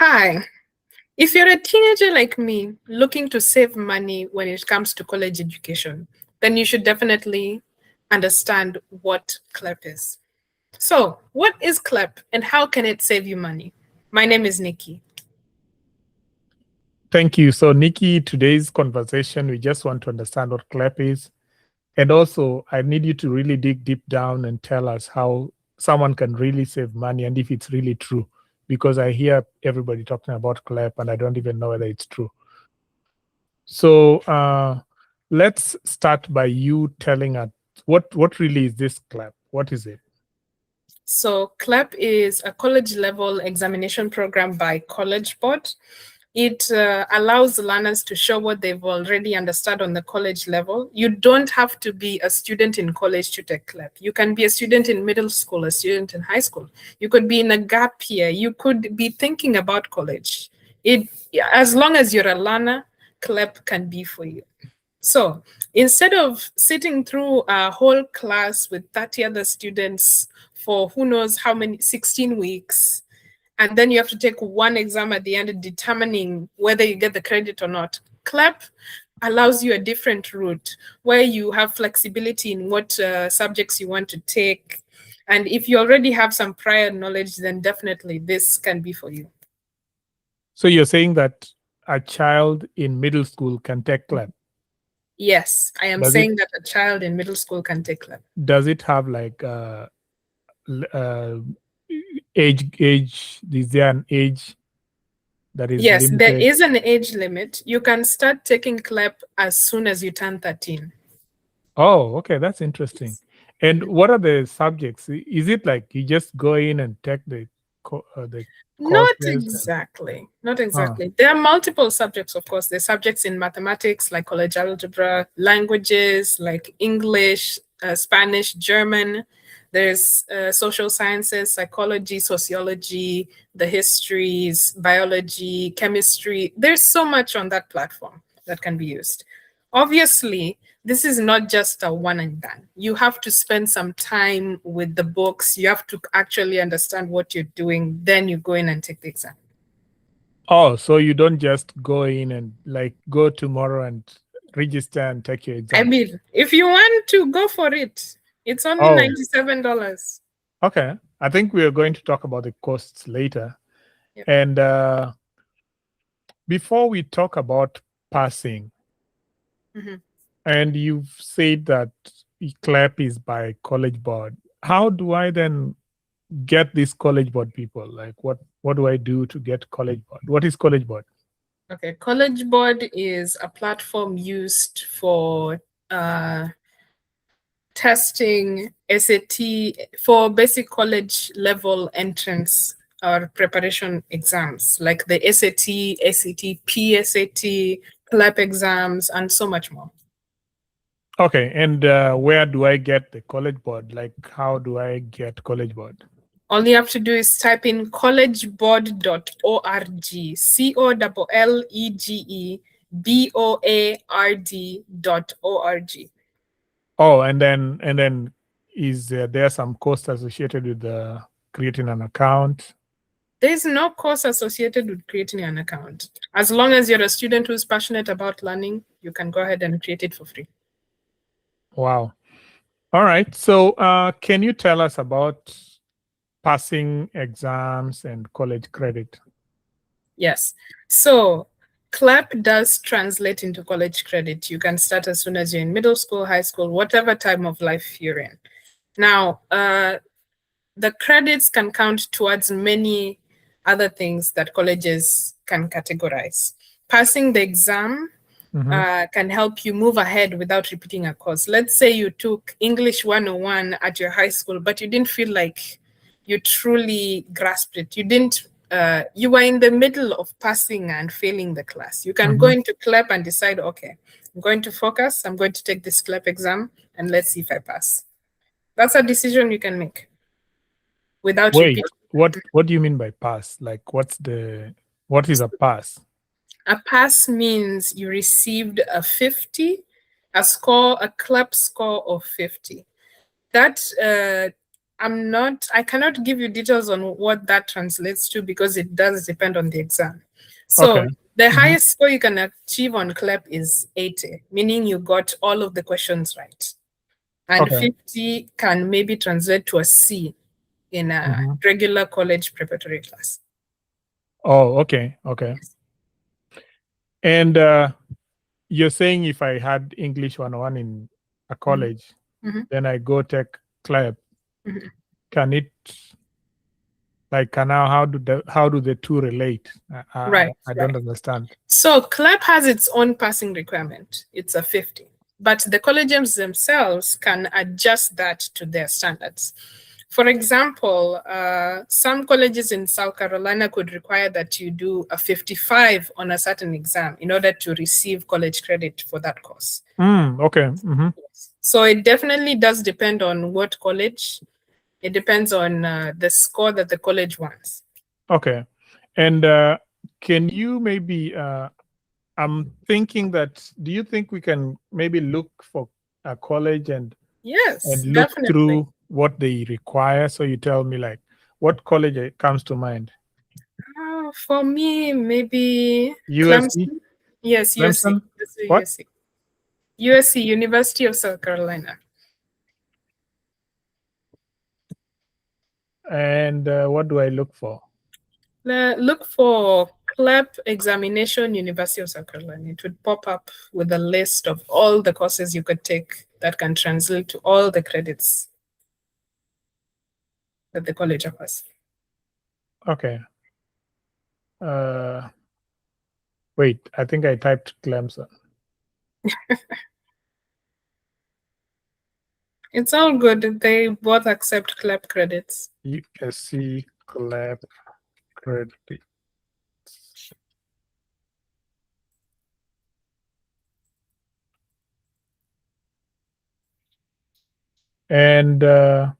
Hi. If you're a teenager like me looking to save money when it comes to college education, then you should definitely understand what CLEP is. So, what is CLEP and how can it save you money? My name is Nikki. Thank you. So, Nikki, today's conversation, we just want to understand what CLEP is. And also, I need you to really dig deep down and tell us how someone can really save money and if it's really true. Because I hear everybody talking about CLEP and I don't even know whether it's true. So, let's start by you telling us what really is this CLEP? What is it? So, CLEP is a college level examination program by College Board. It allows learners to show what they've already understood on the college level. You don't have to be a student in college to take CLEP. You can be a student in middle school, a student in high school. You could be in a gap year. You could be thinking about college. As long as you're a learner, CLEP can be for you. So instead of sitting through a whole class with 30 other students for who knows how many, 16 weeks, and then you have to take one exam at the end determining whether you get the credit or not. CLEP allows you a different route where you have flexibility in what subjects you want to take. And if you already have some prior knowledge, then definitely this can be for you. So, you're saying that a child in middle school can take CLEP? Yes, I am Does saying it that a child in middle school can take CLEP. does it have like age? Is there an age that is Yes, there limited? is an age limit. You can start taking CLEP as soon as you turn 13. Oh, okay, that's interesting. And what are the subjects? Is it like you just go in and take the Not courses? exactly. Not Ah, exactly. There are multiple subjects, of course. There's subjects in mathematics, like college algebra, languages, like English, Spanish, German. There's social sciences, psychology, sociology, the histories, biology, chemistry. There's so much on that platform that can be used. Obviously, this is not just a one and done. You have to spend some time with the books. You have to actually understand what you're doing. Then you go in and take the exam. oh, so you don't just go in and like go tomorrow and register and take your I exam. mean, if you want to go for it, it's only Oh, $97. okay. I think we are going to talk about the costs later. Yeah. And before we talk about passing, Mhm. and you've said that CLEP is by College Board, how do I then get these College Board people? Like, what do I do to get College Board? What is College Board? Okay, College Board is a platform used for testing SAT for basic college level entrance or preparation exams like the SAT, ACT, PSAT, CLEP exams, and so much more. Okay, and where do I get the College Board? Like, how do I get College Board? All you have to do is type in collegeboard.org, COLLEGEBOARD.org. Oh, and then is there some cost associated with creating an account? There's no cost associated with creating an account. As long as you're a student who's passionate about learning, you can go ahead and create it for free. Wow. All right. So, can you tell us about passing exams and college credit? Yes. So CLEP does translate into college credit. You can start as soon as you're in middle school, high school, whatever time of life you're in. Now, the credits can count towards many other things that colleges can categorize. Passing the exam can help you move ahead without repeating a course. Let's say you took English 101 at your high school, but you didn't feel like you truly grasped it. You were in the middle of passing and failing the class. You can go into CLEP and decide, okay, I'm going to focus, I'm going to take this CLEP exam, and let's see if I pass. That's a decision you can make without Wait, repeating. what do you mean by pass? Like, what is a pass? A pass means you received a 50, a CLEP score of 50. That I cannot give you details on what that translates to because it does depend on the exam. So Okay. the highest score you can achieve on CLEP is 80, meaning you got all of the questions right. And Okay. 50 can maybe translate to a C in a regular college preparatory class. Oh, okay. Okay. And you're saying if I had English 101 in a college, then I go take CLEP, can it, like, how do the two relate? Right. I don't understand. So CLEP has its own passing requirement. It's a 50. But the colleges themselves can adjust that to their standards. For example, some colleges in South Carolina could require that you do a 55 on a certain exam in order to receive college credit for that course. Okay. So it definitely does depend on what college. It depends on the score that the college wants. Okay. And can you maybe, I'm thinking that, do you think we can maybe look for a college and Yes, look definitely. through what they require? So you tell me, like, what college comes to mind? For me, maybe USC? Clemson. Yes, USC. Clemson? What? USC. USC, University of South Carolina. And what do I look for? Look for CLEP examination, University of South Carolina. It would pop up with a list of all the courses you could take that can translate to all the credits that the college offers. Okay. Wait, I think I typed Clemson. It's all good. They both accept CLEP credits. USC CLEP credit. And let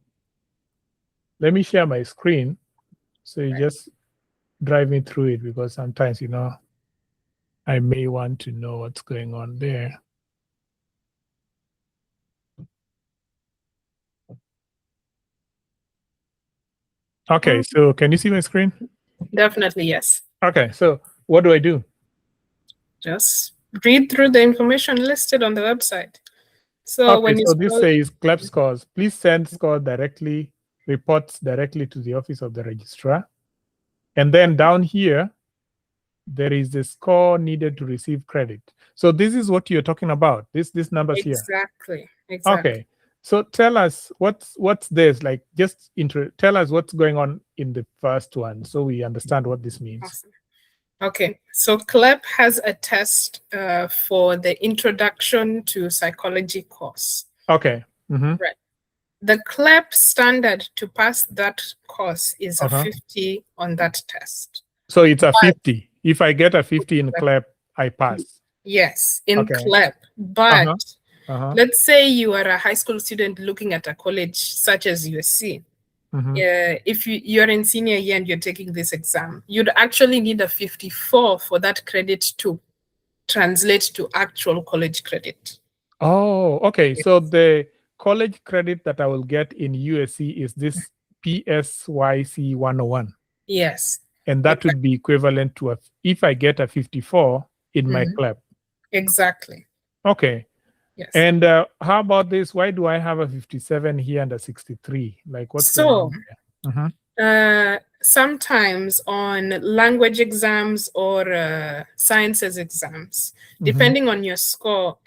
me share my screen. So you just drive me through it, because sometimes, I may want to know what's going on there. Okay, so can you see my screen? Definitely, yes. Okay, so what do I do? Just read through the information listed on the website. So when you this says CLEP scores. Please send reports directly to the office of the registrar. And then down here, there is the score needed to receive credit. So this is what you're talking about. This numbers here. Exactly. Okay. So tell us what's this, like, just tell us what's going on in the first one, so we understand what this means. Awesome. Okay, so CLEP has a test for the Introduction to Psychology course. Okay. Right. The CLEP standard to pass that course is a 50 on that test. So it's a 50. If I get a 50 in CLEP, I pass. Yes, in CLEP. But let's say you are a high school student looking at a college such as USC. If you're in senior year and you're taking this exam, you'd actually need a 54 for that credit to translate to actual college credit. Oh, okay. Yes. So the college credit that I will get in USC is this PSYC 101. Yes. And that would be equivalent to if I get a 54 in my CLEP. Exactly. Okay. Yes. And how about this? Why do I have a 57 here and a 63? Like, what's going on there? Sometimes on language exams or sciences exams, depending on your score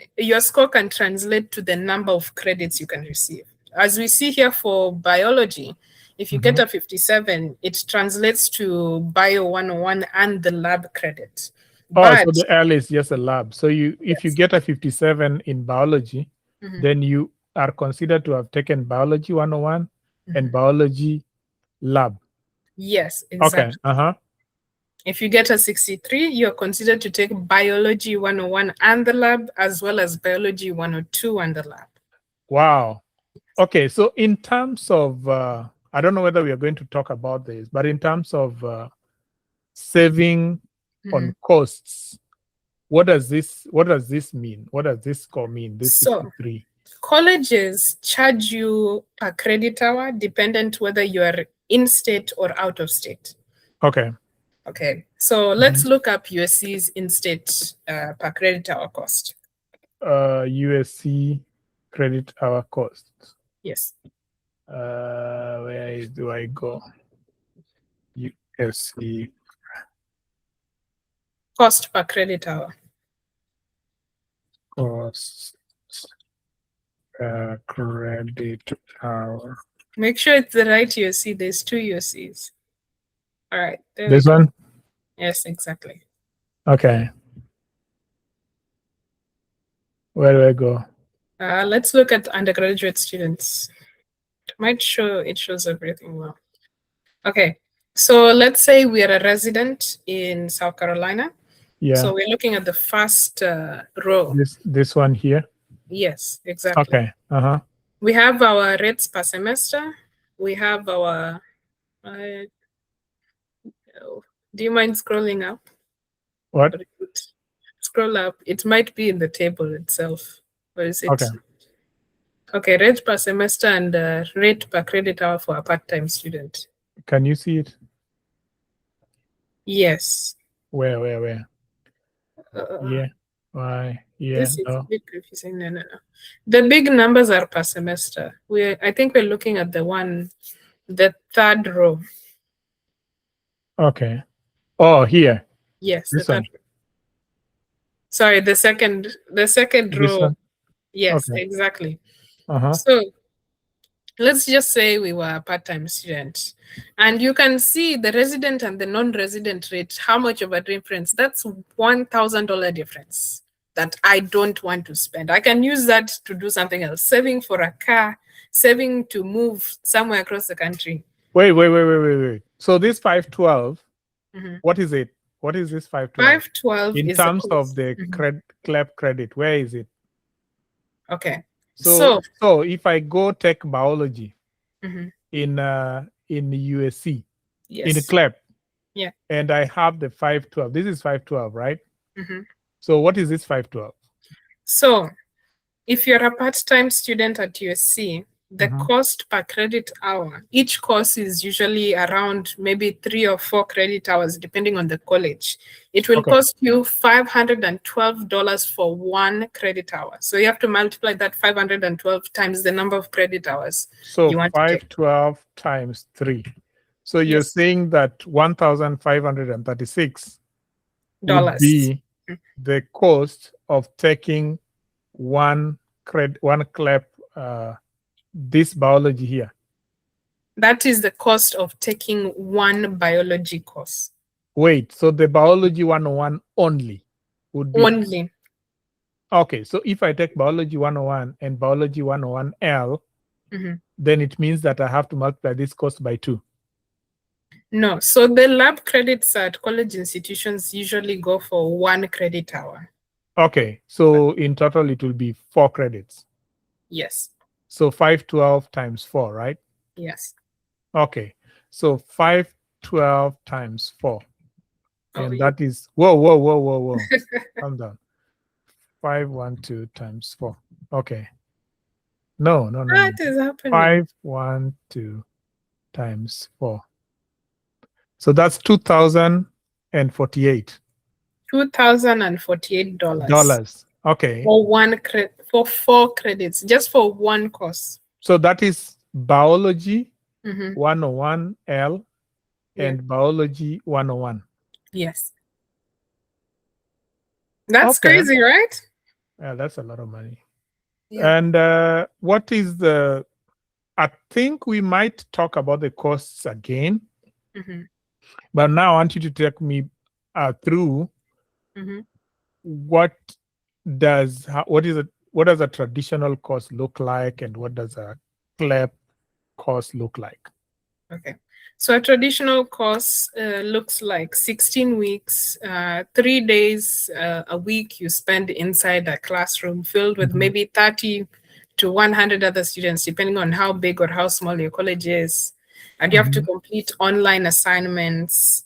can translate to the number of credits you can receive. As we see here for biology, if you get a 57, it translates to Bio 101 and the lab credit. So the L is just a lab. So if you get a 57 in biology, then you are considered to have taken biology 101 and biology lab. Yes, exactly. Okay. If you get a 63, you're considered to take biology 101 and the lab, as well as biology 102 and the lab. Wow. Okay, so in terms of, I don't know whether we are going to talk about this, but in terms of saving on costs, what does this mean? What does this score mean, this 63? Colleges charge you per credit hour, dependent whether you are in state or out of state. Okay. Okay, so let's look up USC's in-state per credit hour cost. USC credit hour cost. Yes. Do I go? USC Cost per credit hour. cost credit hour. Make sure it's the right USC. There's two USCs. All right. There This we go. one? Yes, exactly. Okay. Where do I go? Let's look at undergraduate students. It shows everything well. Okay. So let's say we are a resident in South Carolina. Yeah. So we're looking at the first row. This one here. Yes, exactly. Okay. Uh-huh. We have our rates per semester. We have our. Do you mind scrolling up? What? Scroll up. It might be in the table itself. Where is it? Okay. Okay, rate per semester and rate per credit hour for a part-time student. Can you see it? Yes. Where? Yeah. Why? Yeah. This is a bit confusing. No. The big numbers are per semester. I think we're looking at the third row. Okay. Oh, here. Yes, This one. Sorry, the second This row. one? Yes, Okay. exactly. Uh-huh. So let's just say we were a part-time student, and you can see the resident and the non-resident rate, how much of a difference. That's $1,000 difference that I don't want to spend. I can use that to do something else, saving for a car, saving to move somewhere across the country. Wait. So this 512, Mhm. what is it? What is this 512? 512 in is terms the of the CLEP credit, where is it? Okay. So if I go take biology Mhm. in USC, Yes. in the CLEP, Yeah. and I have the 512. This is 512, right? Mhm. So what is this 512? So if you're a part-time student at USC, the cost per credit hour, each course is usually around maybe 3 or 4 credit hours, depending on the college. It will cost you $512 for 1 credit hour. So you have to multiply that 512 times the number of credit hours you want to take. 512 times 3. So you're saying that 1,536 would be the cost of taking one CLEP, this biology here. That is the cost of taking one biology course. Wait, so the biology 101 only would be only. Okay, so if I take biology 101 and biology 101L, then it means that I have to multiply this cost by 2. No, so the lab credits at college institutions usually go for 1 credit hour. Okay, so in total it will be 4 credits. Yes. So 512 times 4, right? Yes. Okay, so 512 times 4. And that is, whoa. Calm down. 512 times 4. Okay. No. What is happening? 512 times 4. So that's $2,048. $2,048. Okay. For 4 credits, just for one course. So that is biology 101L and biology 101. Yes. That's crazy, right? Yeah, that's a lot of money. Yeah. And what is I think we might talk about the costs again. But now I want you to take me through what does a traditional course look like, and what does a CLEP course look like? Okay, so a traditional course looks like 16 weeks, 3 days a week you spend inside a classroom filled with maybe 30 to 100 other students, depending on how big or how small your college is. And you have to complete online assignments.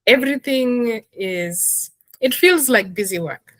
Everything it feels like busy work.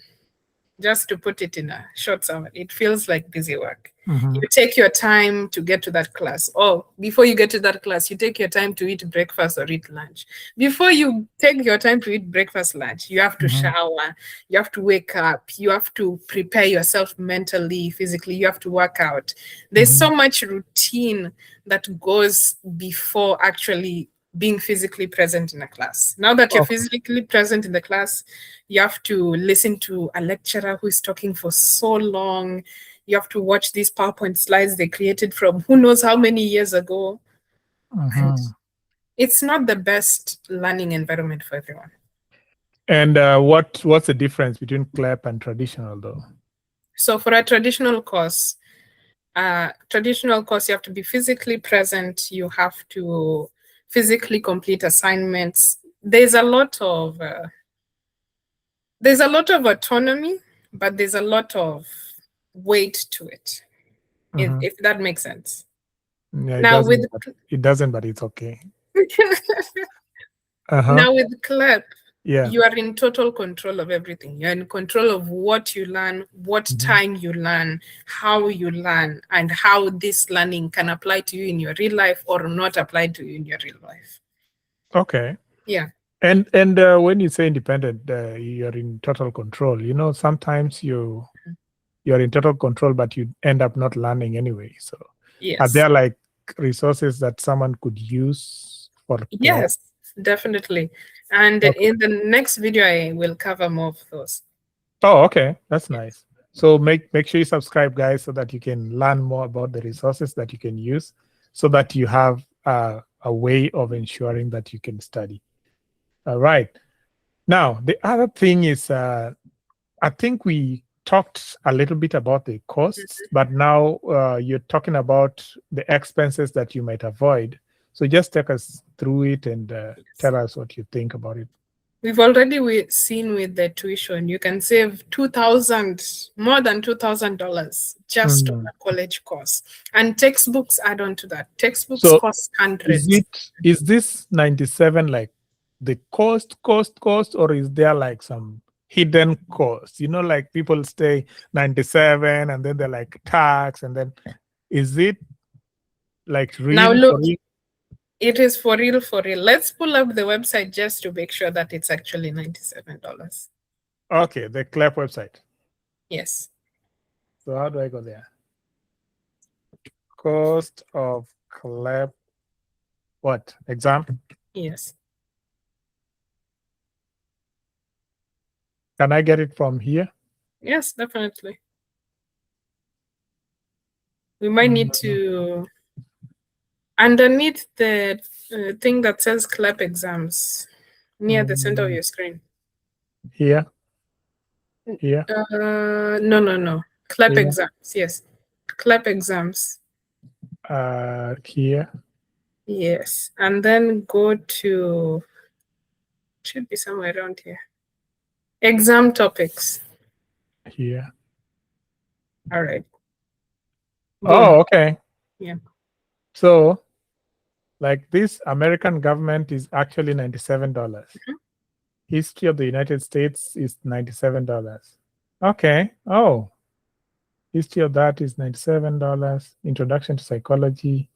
Just to put it in a short summary, it feels like busy work. Mhm. You take your time to get to that class. Or before you get to that class, you take your time to eat breakfast or eat lunch. Before you take your time to eat breakfast, lunch, you have to Mhm. shower, you have to wake up, you have to prepare yourself mentally, physically, you have to work out. There's so Mhm. much routine that goes before actually being physically present in a class. Now that you're Okay. physically present in the class, you have to listen to a lecturer who is talking for so long. You have to watch these PowerPoint slides they created from who knows how many years ago. And Mhm. it's not the best learning environment for everyone. And what's the difference between CLEP and traditional though? So for a traditional course, you have to be physically present. You have to physically complete assignments. There's a lot of autonomy, but there's a lot of weight to it, Mhm. if that makes sense. Yeah, Now with it doesn't, but it's okay. Uh-huh. now with CLEP, Yeah. you are in total control of everything. You're in control of what you learn, what Mhm. time you learn, how you learn, and how this learning can apply to you in your real life or not apply to you in your real life. Okay. Yeah. And when you say independent, you're in total control. You know, sometimes you're in total control, but you end up not learning anyway. So, are Yes. there like resources that someone could use for CLEP? Yes, definitely. And Okay. in the next video, I will cover more of those. Oh, okay, that's Yes. nice. So make sure you subscribe, guys, so that you can learn more about the resources that you can use, so that you have a way of ensuring that you can study. All right. Now, the other thing is, I think we talked a little bit about the costs, but now you're talking about the expenses that you might avoid. So just take us through it and tell us what you think about it. We've already seen with the tuition, you can save more than $2,000 just on Mm. a college course. And textbooks add on to that. Textbooks So cost is hundreds. it is this 97 like the cost, or is there like some hidden cost? You know, like people stay 97 and then they're like tax, and then is it like Now real look, for real? it is for real, for real. Let's pull up the website just to make sure that it's actually $97. Okay, the CLEP website. Yes. So how do I go there? Cost of CLEP what? Exam? Yes. Can I get it from here? Yes, definitely. We might need Mhm. to, underneath the thing that says CLEP exams, near the center of Mm, your screen. Here, here, No. CLEP here, exams, yes. CLEP exams, here, yes. And then go to, should be somewhere around here. Exam topics. here. All right. Boom. Oh, okay. Yeah. So, like this American government is actually $97. History of the United States is $97. Okay. Oh, history of that is $97. Introduction to psychology.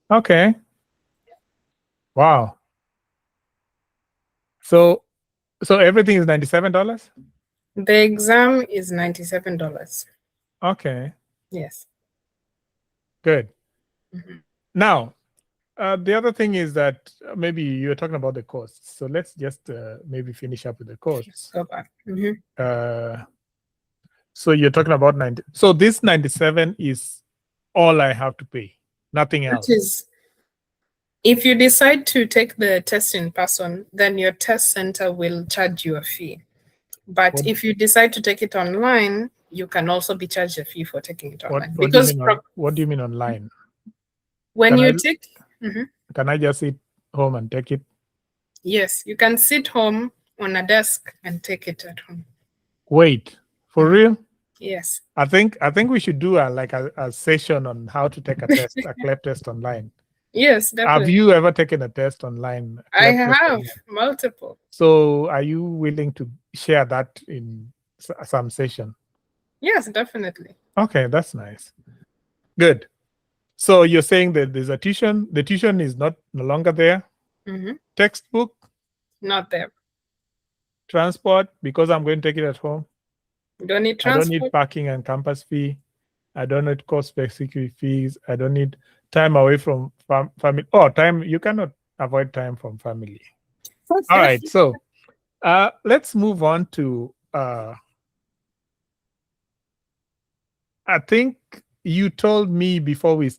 Okay. Wow. So, so everything is $97? The exam is $97. Okay. Yes. Good. Mhm. Now, the other thing is that maybe you're talking about the costs. So let's just maybe finish up with the Let's costs. go back. Mhm. So you're talking about 90. So this 97 is all I have to pay, nothing That else. is, if you decide to take the test in person, then your test center will charge you a fee. But What if you decide to take it online, you can also be charged a fee for taking it online. what do you Because mean on what do you mean online? when Can I you take, Mhm. can I just sit home and take it? Yes, you can sit home on a desk and take it at home. Wait, for Mhm. real? Yes. I think we should do a session on how to take a test, a CLEP test online. Yes, Have definitely. you ever taken a test online, a I CLEP test have online? multiple. So are you willing to share that in some session? Yes, definitely. Okay, that's nice. Good. So you're saying that there's a tuition. The tuition is no longer there. Mm-hmm. Textbook, Not there. transport, because I'm going to take it at home. Don't need I don't need transport. parking and campus fee. I don't need cost-specific fees. I don't need time away from family. Oh, time, you cannot avoid time from family. All right. So let's move on to, I think you told me before we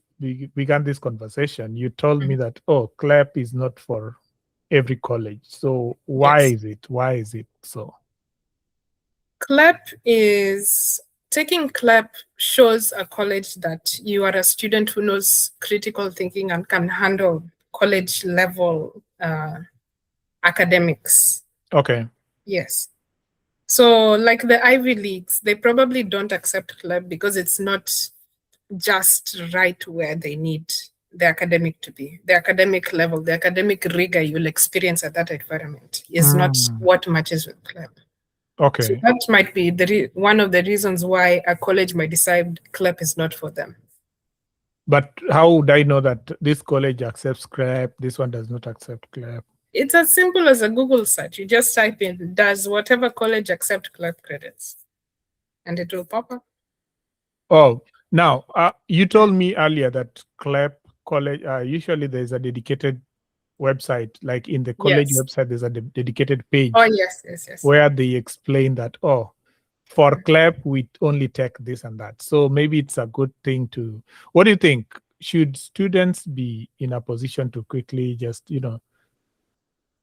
began this conversation, you told me that, oh, CLEP is not for every college. So why Yes. is it? Why is it so? CLEP is taking CLEP shows a college that you are a student who knows critical thinking and can handle college level academics. Okay. Yes. So like the Ivy Leagues, they probably don't accept CLEP because it's not just right where they need the academic to be. The academic level, the academic rigor you'll experience at that environment is not what matches with CLEP. So Okay. that might be one of the reasons why a college might decide CLEP is not for them. But how would I know that this college accepts CLEP, this one does not accept CLEP? It's as simple as a Google search. You just type in, does whatever college accept CLEP credits? And it will pop up. Oh, now you told me earlier that CLEP college, usually there's a dedicated website, like in the college Yes. website, there's a dedicated page Oh, yes, yes, yes. where they explain that, oh, for CLEP, we only take this and that. So maybe it's a good thing to, what do you think? Should students be in a position to quickly just,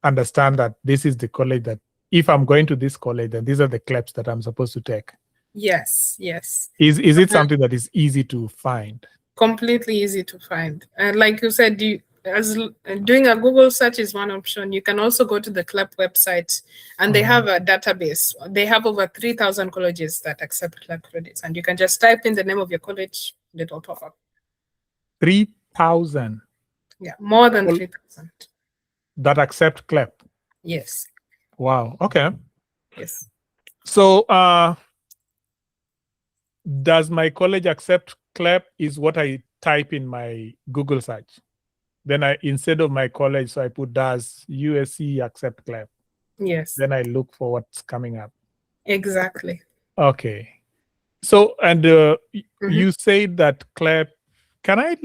understand that this is the college that, if I'm going to this college, then these are the CLEPs that I'm supposed to take? Yes, yes. Is it something that is easy to find? Completely easy to find. And like you said, doing a Google search is one option. You can also go to the CLEP website and they have a database. They have over 3,000 colleges that accept CLEP credits. And you can just type in the name of your college, it'll pop up. 3,000? Yeah, more than 3,000. That accept CLEP? Yes. Wow. Okay. Yes. So does my college accept CLEP is what I type in my Google search. Then instead of my college, so I put does USC accept CLEP? Yes. Then I look for what's coming up. Exactly. Okay. So, and you said that CLEP, can I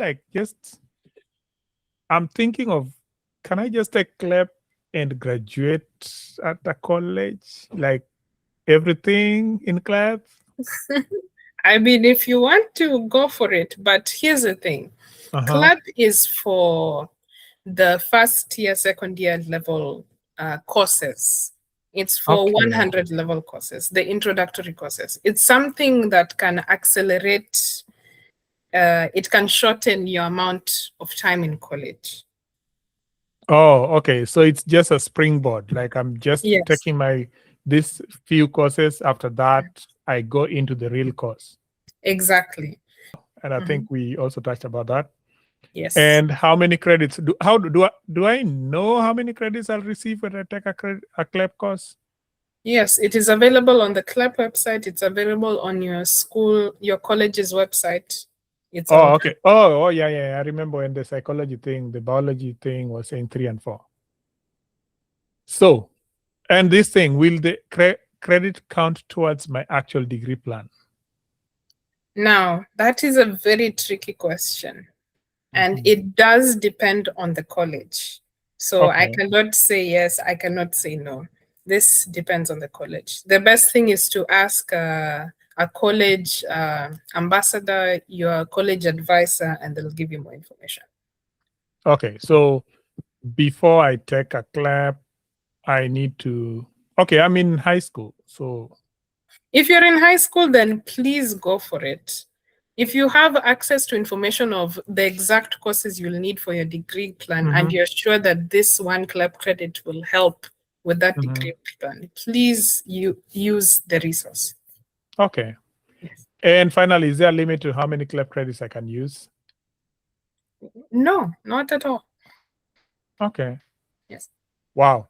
I'm thinking of, can I just take CLEP and graduate at a college? Like everything in CLEP? I mean, if you want to go for it, but here's the thing. CLEP is for the first year, second year level courses. It's for 100 level courses, the introductory courses. It's something that can accelerate, it can shorten your amount of time in college. Oh, okay. So it's just a springboard. Like I'm just taking this few courses. After that, I go into the real course. Exactly. And I think we also touched about that. Yes. And how many credits do I know how many credits I'll receive when I take a CLEP course? Yes, it is available on the CLEP website. It's available on your college's website. It's okay. Oh, yeah. I remember when the psychology thing, the biology thing was saying 3 and 4. So, and this thing, will the credit count towards my actual degree plan? Now, that is a very tricky question. And it does depend on the college. So I cannot say yes, I cannot say no. This depends on the college. The best thing is to ask a college ambassador, your college advisor, and they'll give you more information. Okay, so before I take a CLEP, I need to, I'm in high school. So if you're in high school, then please go for it. If you have access to information of the exact courses you'll need for your degree plan, and you're sure that this one CLEP credit will help with that degree plan, please use the resource. Okay. Yes. And finally, is there a limit to how many CLEP credits I can use? No, not at all. Okay. Yes. Wow.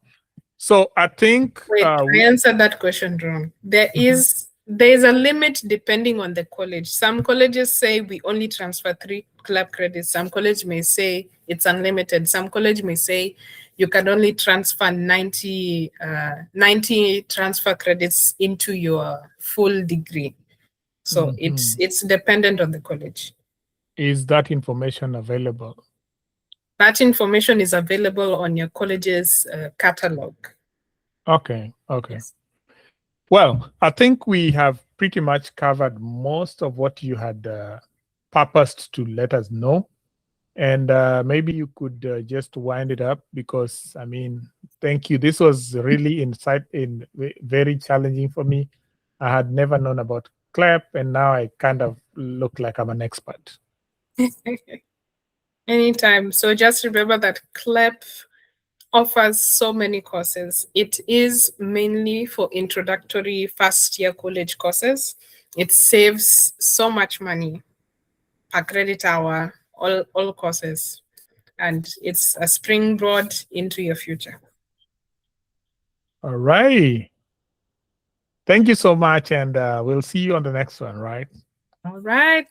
So I think I answered that question wrong. There is There's a limit depending on the college. Some colleges say we only transfer 3 CLEP credits. Some college may say it's unlimited. Some college may say you can only transfer 90 transfer credits into your full degree. So it's dependent on the college. Is that information available? That information is available on your college's catalog. Okay. Yes. Well, I think we have pretty much covered most of what you had purposed to let us know. And maybe you could just wind it up because, I mean, thank you. This was really very challenging for me. I had never known about CLEP, and now I kind of look like I'm an expert. Anytime. So just remember that CLEP offers so many courses. It is mainly for introductory first year college courses. It saves so much money per credit hour, all courses. And it's a springboard into your future. All right. Thank you so much. And we'll see you on the next one, right? All right.